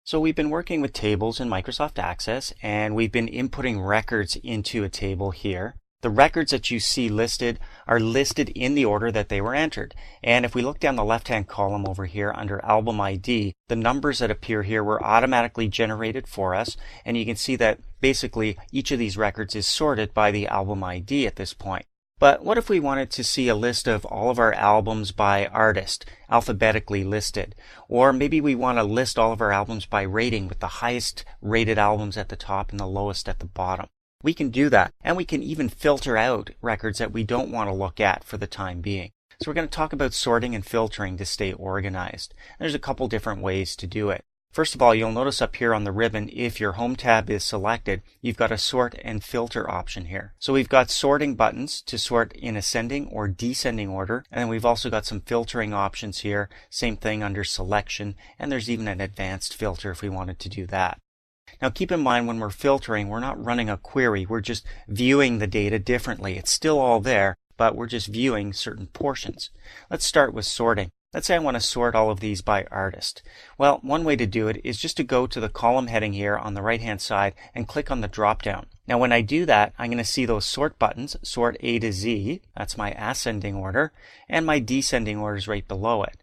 So we've been working with tables in Microsoft Access, and we've been inputting records into a table here. The records that you see listed are listed in the order that they were entered. And if we look down the left-hand column over here under Album ID, the numbers that appear here were automatically generated for us. And you can see that basically each of these records is sorted by the Album ID at this point. But what if we wanted to see a list of all of our albums by artist, alphabetically listed? Or maybe we want to list all of our albums by rating with the highest rated albums at the top and the lowest at the bottom. We can do that, and we can even filter out records that we don't want to look at for the time being. So we're going to talk about sorting and filtering to stay organized. There's a couple different ways to do it. First of all, you'll notice up here on the ribbon, if your Home tab is selected, you've got a sort and filter option here. So we've got sorting buttons to sort in ascending or descending order, and then we've also got some filtering options here. Same thing under selection, and there's even an advanced filter if we wanted to do that. Now keep in mind when we're filtering, we're not running a query, we're just viewing the data differently. It's still all there, but we're just viewing certain portions. Let's start with sorting. Let's say I want to sort all of these by artist. Well, one way to do it is just to go to the column heading here on the right hand side and click on the drop down. Now when I do that, I'm going to see those sort buttons, sort A to Z, that's my ascending order, and my descending order is right below it.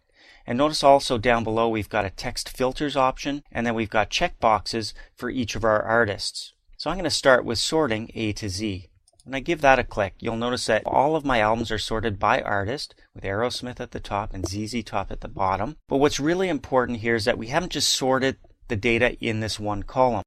And notice also down below we've got a text filters option, and then we've got check boxes for each of our artists. So I'm going to start with sorting A to Z. When I give that a click, you'll notice that all of my albums are sorted by artist, with Aerosmith at the top and ZZ Top at the bottom. But what's really important here is that we haven't just sorted the data in this one column.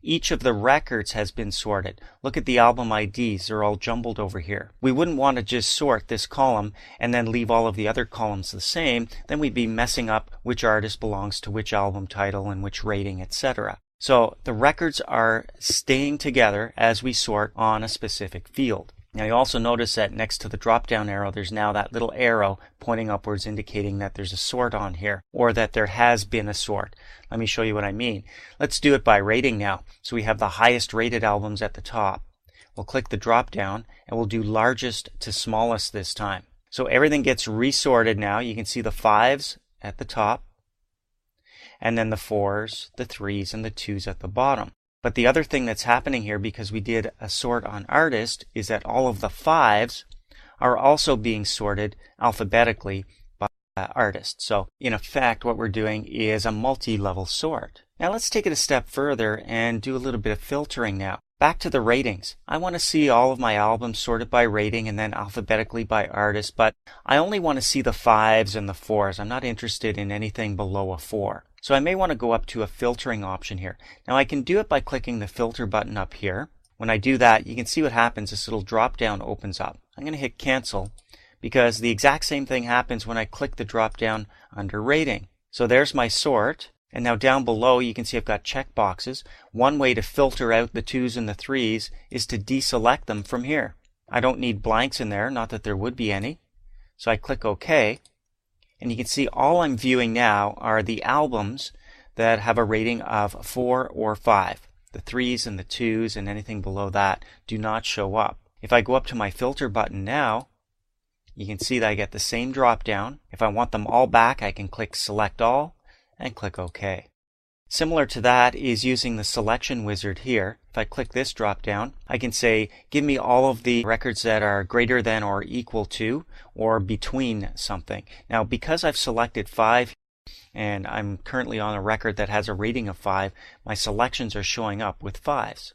Each of the records has been sorted. Look at the album IDs, they're all jumbled over here. We wouldn't want to just sort this column and then leave all of the other columns the same, then we'd be messing up which artist belongs to which album title and which rating, etc. So the records are staying together as we sort on a specific field. Now you also notice that next to the drop down arrow there's now that little arrow pointing upwards indicating that there's a sort on here, or that there has been a sort. Let me show you what I mean. Let's do it by rating now. So we have the highest rated albums at the top. We'll click the drop down and we'll do largest to smallest this time. So everything gets resorted now. You can see the 5s at the top, and then the 4s, the 3s, and the 2s at the bottom. But the other thing that's happening here, because we did a sort on artist, is that all of the 5s are also being sorted alphabetically by artist. So in effect, what we're doing is a multi-level sort. Now let's take it a step further and do a little bit of filtering now. Back to the ratings. I want to see all of my albums sorted by rating and then alphabetically by artist, but I only want to see the 5s and the 4s. I'm not interested in anything below a 4. So I may want to go up to a filtering option here. Now I can do it by clicking the filter button up here. When I do that, you can see what happens. This little drop down opens up. I'm going to hit cancel because the exact same thing happens when I click the drop down under rating. So there's my sort. And now down below you can see I've got check boxes. One way to filter out the 2s and the 3s is to deselect them from here. I don't need blanks in there, not that there would be any. So I click OK. And you can see all I'm viewing now are the albums that have a rating of 4 or 5. The 3s and the 2s and anything below that do not show up. If I go up to my filter button now, you can see that I get the same drop down. If I want them all back, I can click Select All and click OK. Similar to that is using the selection wizard here. If I click this drop down, I can say, give me all of the records that are greater than or equal to or between something. Now, because I've selected 5 and I'm currently on a record that has a rating of 5, my selections are showing up with 5s.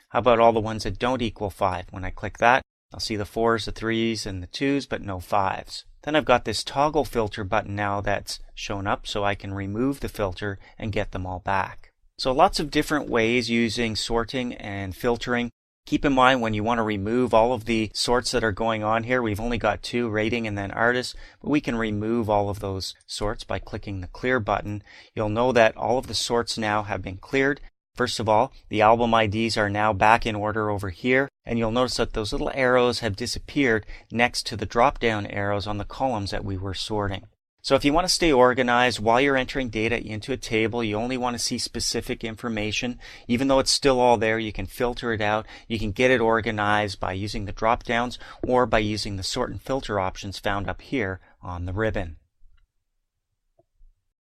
How about all the ones that don't equal 5? When I click that, I'll see the 4s, the 3s, and the 2s, but no 5s. Then I've got this toggle filter button now that's shown up so I can remove the filter and get them all back. So lots of different ways using sorting and filtering. Keep in mind when you want to remove all of the sorts that are going on here, we've only got 2, rating and then artist, but we can remove all of those sorts by clicking the clear button. You'll know that all of the sorts now have been cleared. First of all, the album IDs are now back in order over here, and you'll notice that those little arrows have disappeared next to the drop-down arrows on the columns that we were sorting. So if you want to stay organized while you're entering data into a table, you only want to see specific information. Even though it's still all there, you can filter it out. You can get it organized by using the drop-downs or by using the sort and filter options found up here on the ribbon.